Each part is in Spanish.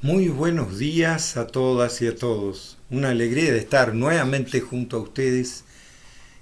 Muy buenos días a todas y a todos. Una alegría de estar nuevamente junto a ustedes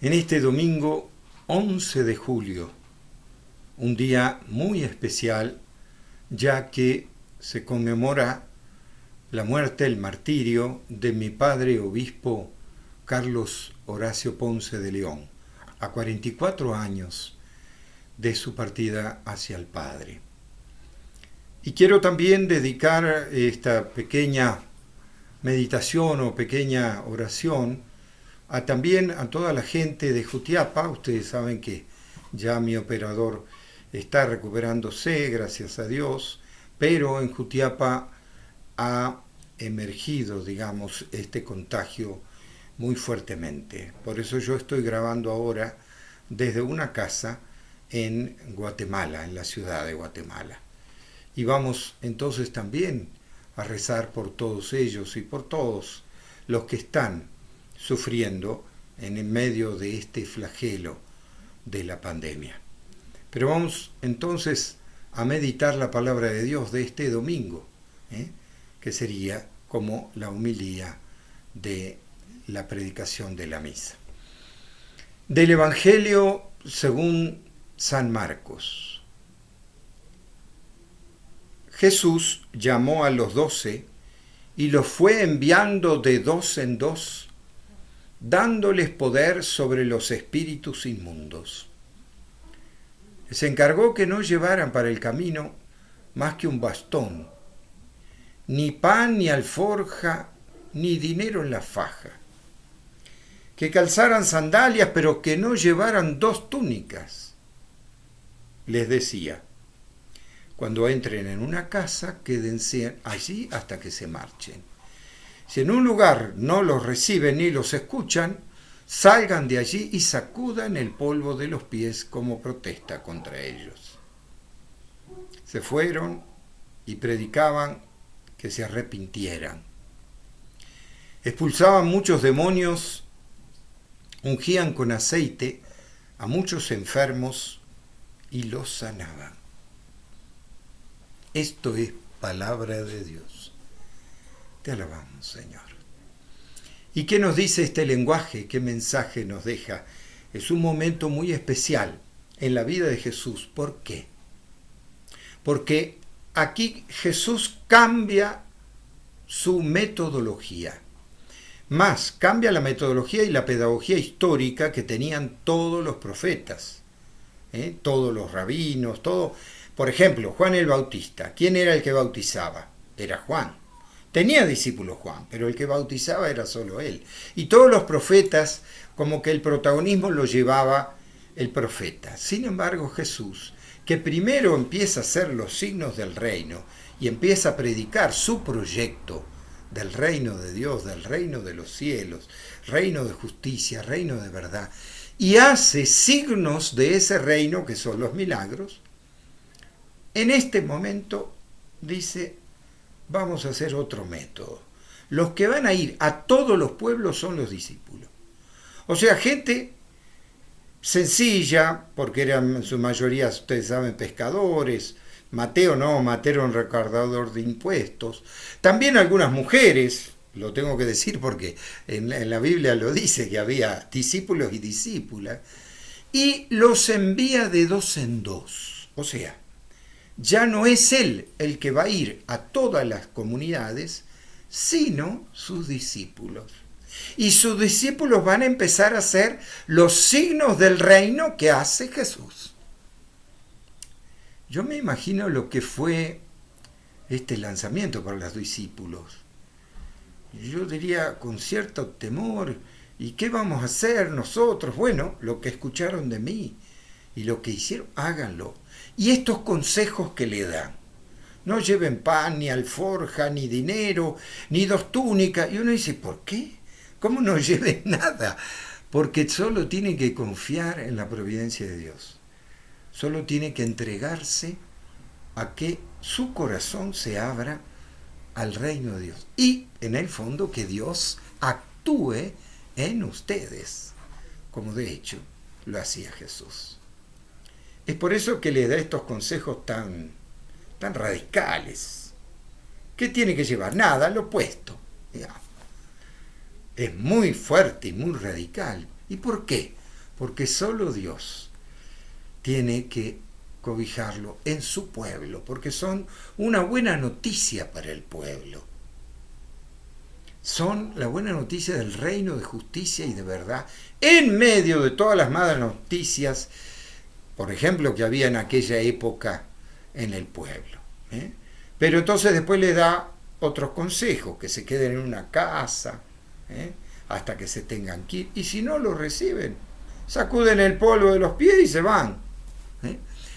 en este domingo 11 de julio, un día muy especial ya que se conmemora la muerte, el martirio de mi padre obispo Carlos Horacio Ponce de León, a 44 años de su partida hacia el Padre. Y quiero también dedicar esta pequeña meditación o pequeña oración también a toda la gente de Jutiapa. Ustedes saben que ya mi operador está recuperándose, gracias a Dios, pero en Jutiapa ha emergido, digamos, este contagio muy fuertemente. Por eso yo estoy grabando ahora desde una casa en Guatemala, en la ciudad de Guatemala. Y vamos entonces también a rezar por todos ellos y por todos los que están sufriendo en el medio de este flagelo de la pandemia. Pero vamos entonces a meditar la palabra de Dios de este domingo, que sería como la homilía de la predicación de la misa. Del Evangelio según San Marcos. Jesús llamó a los 12 y los fue enviando de dos en dos, dándoles poder sobre los espíritus inmundos. Les encargó que no llevaran para el camino más que un bastón, ni pan, ni alforja, ni dinero en la faja, que calzaran sandalias, pero que no llevaran 2 túnicas. Les decía: cuando entren en una casa, quédense allí hasta que se marchen. Si en un lugar no los reciben ni los escuchan, salgan de allí y sacudan el polvo de los pies como protesta contra ellos. Se fueron y predicaban que se arrepintieran. Expulsaban muchos demonios, ungían con aceite a muchos enfermos y los sanaban. Esto es palabra de Dios. Te alabamos, Señor. ¿Y qué nos dice este lenguaje? ¿Qué mensaje nos deja? Es un momento muy especial en la vida de Jesús. ¿Por qué? Porque aquí Jesús cambia su metodología. Más, cambia la metodología y la pedagogía histórica que tenían todos los profetas, todos los rabinos, todo. Por ejemplo, Juan el Bautista. ¿Quién era el que bautizaba? Era Juan. Tenía discípulos Juan, pero el que bautizaba era solo él. Y todos los profetas, como que el protagonismo lo llevaba el profeta. Sin embargo, Jesús, que primero empieza a hacer los signos del reino y empieza a predicar su proyecto del reino de Dios, del reino de los cielos, reino de justicia, reino de verdad, y hace signos de ese reino que son los milagros. En este momento dice: vamos a hacer otro método. Los que van a ir a todos los pueblos son los discípulos. O sea, gente sencilla, porque eran en su mayoría, ustedes saben, pescadores. Mateo era un recaudador de impuestos. También algunas mujeres, lo tengo que decir porque en la Biblia lo dice, que había discípulos y discípulas. Y los envía de 2 en 2. O sea, ya no es él el que va a ir a todas las comunidades, sino sus discípulos. Y sus discípulos van a empezar a hacer los signos del reino que hace Jesús. Yo me imagino lo que fue este lanzamiento para los discípulos. Yo diría con cierto temor: ¿y qué vamos a hacer nosotros? Bueno, lo que escucharon de mí y lo que hicieron, háganlo. Y estos consejos que le dan: no lleven pan, ni alforja, ni dinero, ni 2 túnicas. Y uno dice: ¿por qué? ¿Cómo no lleven nada? Porque solo tiene que confiar en la providencia de Dios. Solo tiene que entregarse a que su corazón se abra al reino de Dios. Y en el fondo que Dios actúe en ustedes, como de hecho lo hacía Jesús. Es por eso que le da estos consejos tan radicales, ¿Qué tiene que llevar? Nada, lo opuesto. Es muy fuerte y muy radical. ¿Y por qué? Porque solo Dios tiene que cobijarlo en su pueblo, porque son una buena noticia para el pueblo. Son la buena noticia del reino de justicia y de verdad, en medio de todas las malas noticias, por ejemplo, que había en aquella época en el pueblo. Pero entonces después le da otros consejos, que se queden en una casa, hasta que se tengan que ir. Y si no lo reciben, sacuden el polvo de los pies y se van.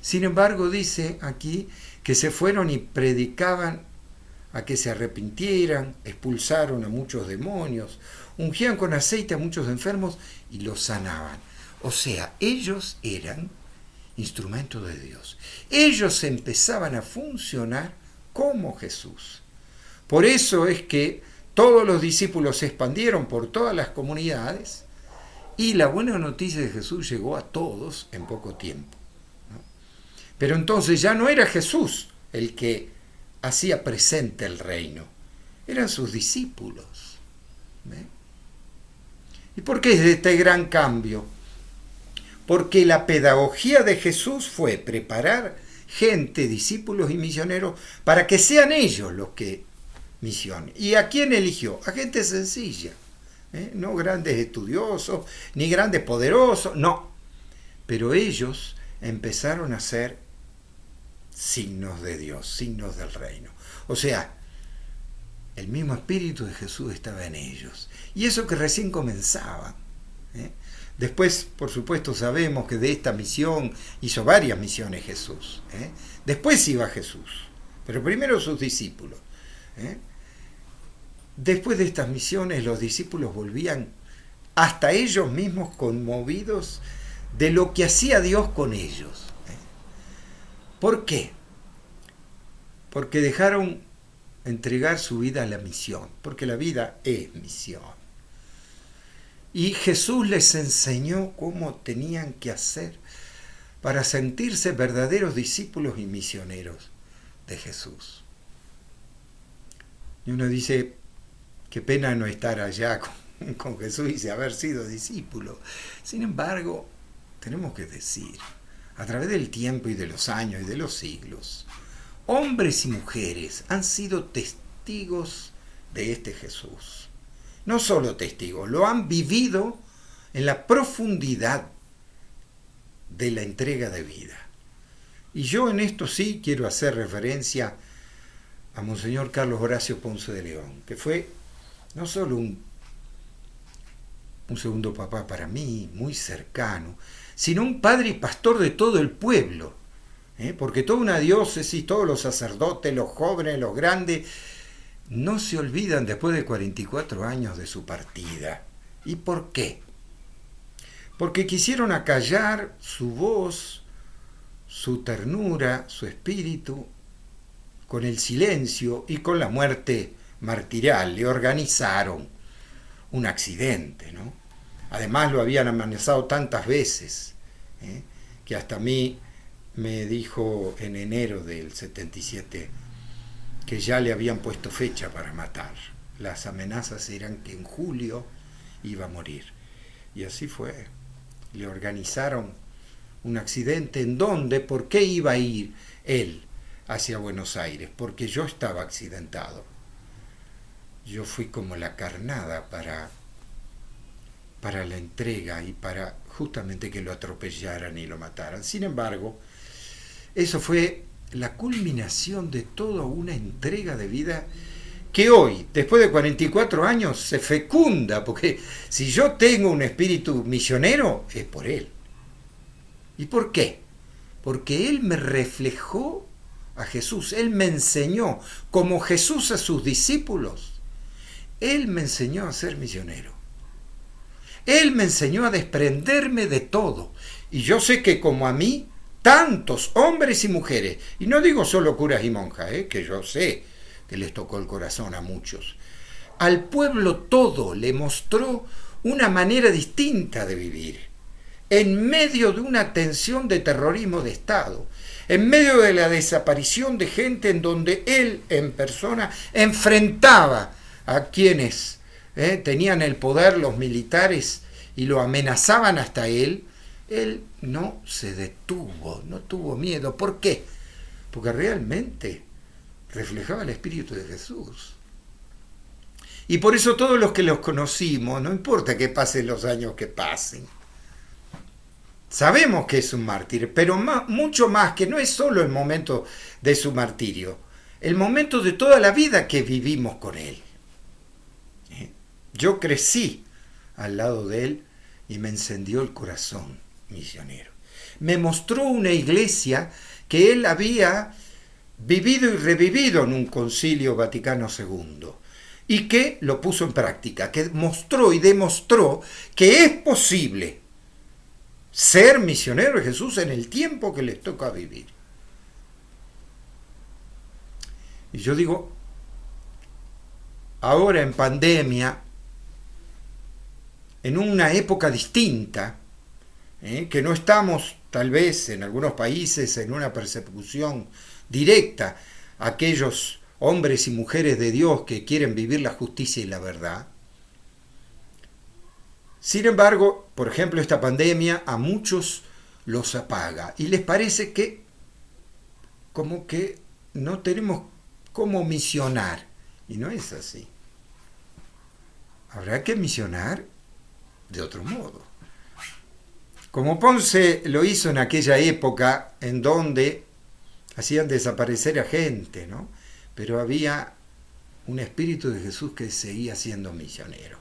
Sin embargo, dice aquí que se fueron y predicaban a que se arrepintieran, expulsaron a muchos demonios, ungían con aceite a muchos enfermos y los sanaban. O sea, ellos eran instrumentos de Dios. Ellos empezaban a funcionar como Jesús. Por eso es que todos los discípulos se expandieron por todas las comunidades y la buena noticia de Jesús llegó a todos en poco tiempo. Pero entonces ya no era Jesús el que hacía presente el reino, eran sus discípulos. ¿Y por qué es este gran cambio? Porque la pedagogía de Jesús fue preparar gente, discípulos y misioneros, para que sean ellos los que misionen. ¿Y a quién eligió? A gente sencilla, no grandes estudiosos, ni grandes poderosos, no. Pero ellos empezaron a ser signos de Dios, signos del reino. O sea, el mismo Espíritu de Jesús estaba en ellos. Y eso que recién comenzaban. Después, por supuesto, sabemos que de esta misión hizo varias misiones Jesús. Después iba Jesús, pero primero sus discípulos. Después de estas misiones, los discípulos volvían hasta ellos mismos conmovidos de lo que hacía Dios con ellos. ¿Por qué? Porque dejaron entregar su vida a la misión, porque la vida es misión. Y Jesús les enseñó cómo tenían que hacer para sentirse verdaderos discípulos y misioneros de Jesús. Y uno dice, qué pena no estar allá con Jesús y haber sido discípulo. Sin embargo, tenemos que decir, a través del tiempo y de los años y de los siglos, hombres y mujeres han sido testigos de este Jesús. No solo testigos, lo han vivido en la profundidad de la entrega de vida. Y yo en esto sí quiero hacer referencia a Monseñor Carlos Horacio Ponce de León, que fue no solo un segundo papá para mí, muy cercano, sino un padre y pastor de todo el pueblo, porque toda una diócesis, todos los sacerdotes, los jóvenes, los grandes, no se olvidan después de 44 años de su partida. ¿Y por qué? Porque quisieron acallar su voz, su ternura, su espíritu, con el silencio y con la muerte martirial. Le organizaron un accidente, ¿no? Además lo habían amenazado tantas veces, que hasta a mí me dijo en enero del 77 que ya le habían puesto fecha para matar. Las amenazas eran que en julio iba a morir. Y así fue. Le organizaron un accidente. ¿En dónde? ¿Por qué iba a ir él hacia Buenos Aires? Porque yo estaba accidentado. Yo fui como la carnada para la entrega y para justamente que lo atropellaran y lo mataran. Sin embargo, eso fue la culminación de toda una entrega de vida que hoy, después de 44 años, se fecunda, porque si yo tengo un espíritu misionero, es por él. ¿Y por qué? Porque él me reflejó a Jesús, él me enseñó, como Jesús a sus discípulos, él me enseñó a ser misionero. Él me enseñó a desprenderme de todo. Y yo sé que como a mí, tantos hombres y mujeres, y no digo solo curas y monjas, que yo sé que les tocó el corazón a muchos, al pueblo todo le mostró una manera distinta de vivir. en medio de una tensión de terrorismo de Estado, en medio de la desaparición de gente en donde él en persona enfrentaba a quienes tenían el poder, los militares, y lo amenazaban hasta él no se detuvo, no tuvo miedo. ¿Por qué? Porque realmente reflejaba el Espíritu de Jesús. Y por eso todos los que los conocimos, no importa que pasen los años que pasen, sabemos que es un mártir, pero mucho más, que no es solo el momento de su martirio, el momento de toda la vida que vivimos con él. Yo crecí al lado de él y me encendió el corazón misionero. Me mostró una iglesia que él había vivido y revivido en un concilio Vaticano II y que lo puso en práctica, que mostró y demostró que es posible ser misionero de Jesús en el tiempo que les toca vivir. Y yo digo, ahora en pandemia, en una época distinta, que no estamos tal vez en algunos países en una persecución directa a aquellos hombres y mujeres de Dios que quieren vivir la justicia y la verdad. Sin embargo, por ejemplo, esta pandemia a muchos los apaga y les parece que como que no tenemos cómo misionar. Y no es así. Habrá que misionar de otro modo. Como Ponce lo hizo en aquella época en donde hacían desaparecer a gente, ¿no? Pero había un Espíritu de Jesús que seguía siendo misionero,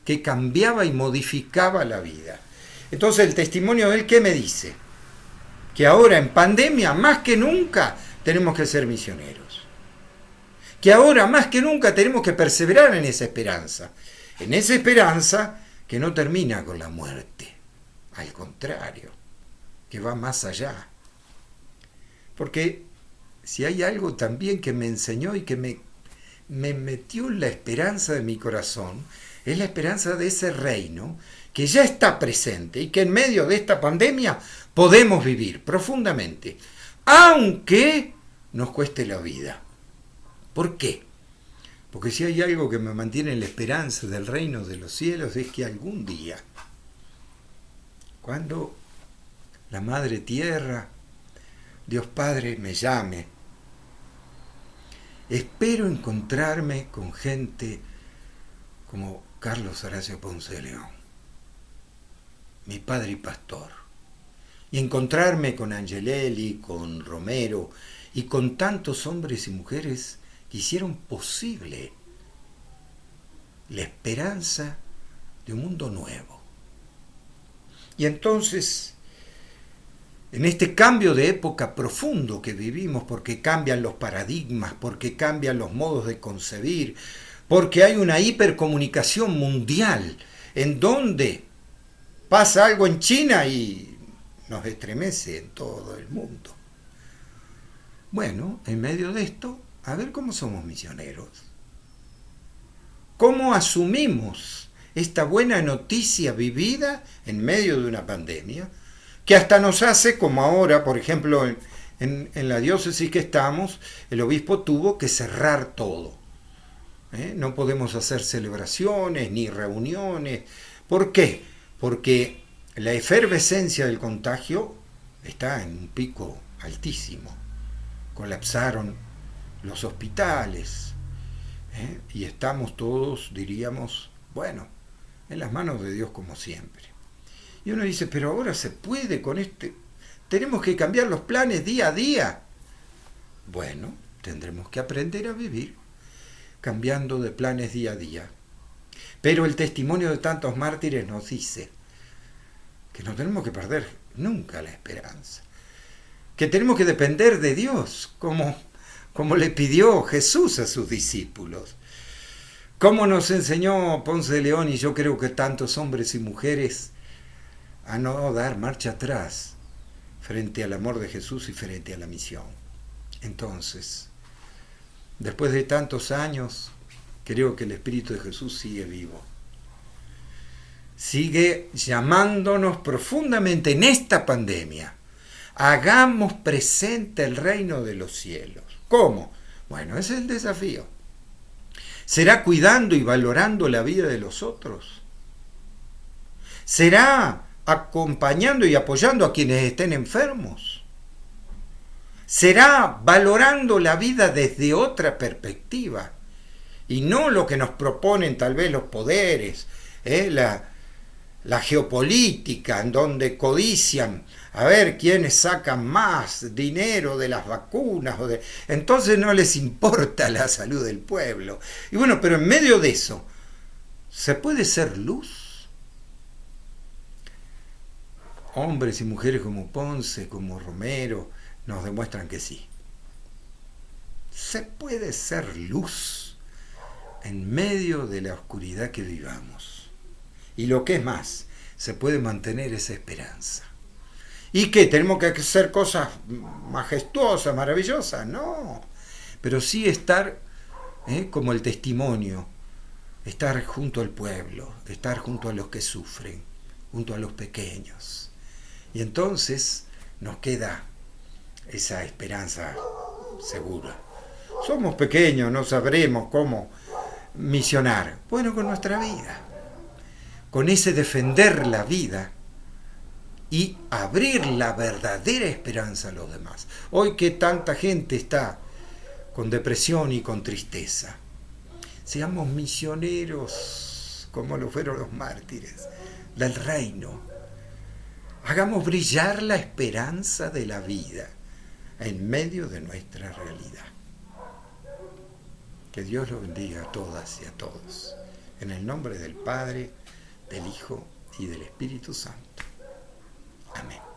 que cambiaba y modificaba la vida. Entonces el testimonio de él, ¿qué me dice? Que ahora en pandemia más que nunca tenemos que ser misioneros. Que ahora más que nunca tenemos que perseverar en esa esperanza que no termina con la muerte, al contrario, que va más allá. Porque si hay algo también que me enseñó y que me metió en la esperanza de mi corazón, es la esperanza de ese reino que ya está presente y que en medio de esta pandemia podemos vivir profundamente, aunque nos cueste la vida. ¿Por qué? Porque si hay algo que me mantiene en la esperanza del reino de los cielos es que algún día, cuando la Madre Tierra, Dios Padre me llame, espero encontrarme con gente como Carlos Horacio Ponce de León, mi padre y pastor, y encontrarme con Angelelli, con Romero y con tantos hombres y mujeres que hicieron posible la esperanza de un mundo nuevo. Y entonces, en este cambio de época profundo que vivimos, porque cambian los paradigmas, porque cambian los modos de concebir, porque hay una hipercomunicación mundial, en donde pasa algo en China y nos estremece en todo el mundo. Bueno, en medio de esto, a ver cómo somos misioneros. ¿Cómo asumimos esta buena noticia vivida en medio de una pandemia? Que hasta nos hace, como ahora, por ejemplo, en la diócesis que estamos, el obispo tuvo que cerrar todo. No podemos hacer celebraciones ni reuniones. ¿Por qué? Porque la efervescencia del contagio está en un pico altísimo. Colapsaron los hospitales, y estamos todos, diríamos, bueno, en las manos de Dios como siempre. Y uno dice, pero ahora se puede con tenemos que cambiar los planes día a día. Bueno, tendremos que aprender a vivir cambiando de planes día a día. Pero el testimonio de tantos mártires nos dice que no tenemos que perder nunca la esperanza, que tenemos que depender de Dios, como le pidió Jesús a sus discípulos, como nos enseñó Ponce de León, y yo creo que tantos hombres y mujeres, a no dar marcha atrás frente al amor de Jesús y frente a la misión. Entonces, después de tantos años, creo que el Espíritu de Jesús sigue vivo. sigue llamándonos profundamente en esta pandemia. Hagamos presente el reino de los cielos. ¿Cómo? Bueno, ese es el desafío. ¿Será cuidando y valorando la vida de los otros? ¿Será acompañando y apoyando a quienes estén enfermos? ¿Será valorando la vida desde otra perspectiva? Y no lo que nos proponen tal vez los poderes, la geopolítica, en donde codician a ver quiénes sacan más dinero de las vacunas. Entonces no les importa la salud del pueblo. Y bueno, pero en medio de eso, ¿se puede ser luz? Hombres y mujeres como Ponce, como Romero, nos demuestran que sí. Se puede ser luz en medio de la oscuridad que vivamos. Y lo que es más, se puede mantener esa esperanza. ¿Y qué? ¿Tenemos que hacer cosas majestuosas, maravillosas? No. Pero sí estar como el testimonio, estar junto al pueblo, estar junto a los que sufren, junto a los pequeños. Y entonces nos queda esa esperanza segura. Somos pequeños, no sabremos cómo misionar. Bueno, con nuestra vida, con ese defender la vida y abrir la verdadera esperanza a los demás. Hoy que tanta gente está con depresión y con tristeza, seamos misioneros como lo fueron los mártires del reino. Hagamos brillar la esperanza de la vida en medio de nuestra realidad. Que Dios los bendiga a todas y a todos. En el nombre del Padre, del Hijo y del Espíritu Santo. Amén.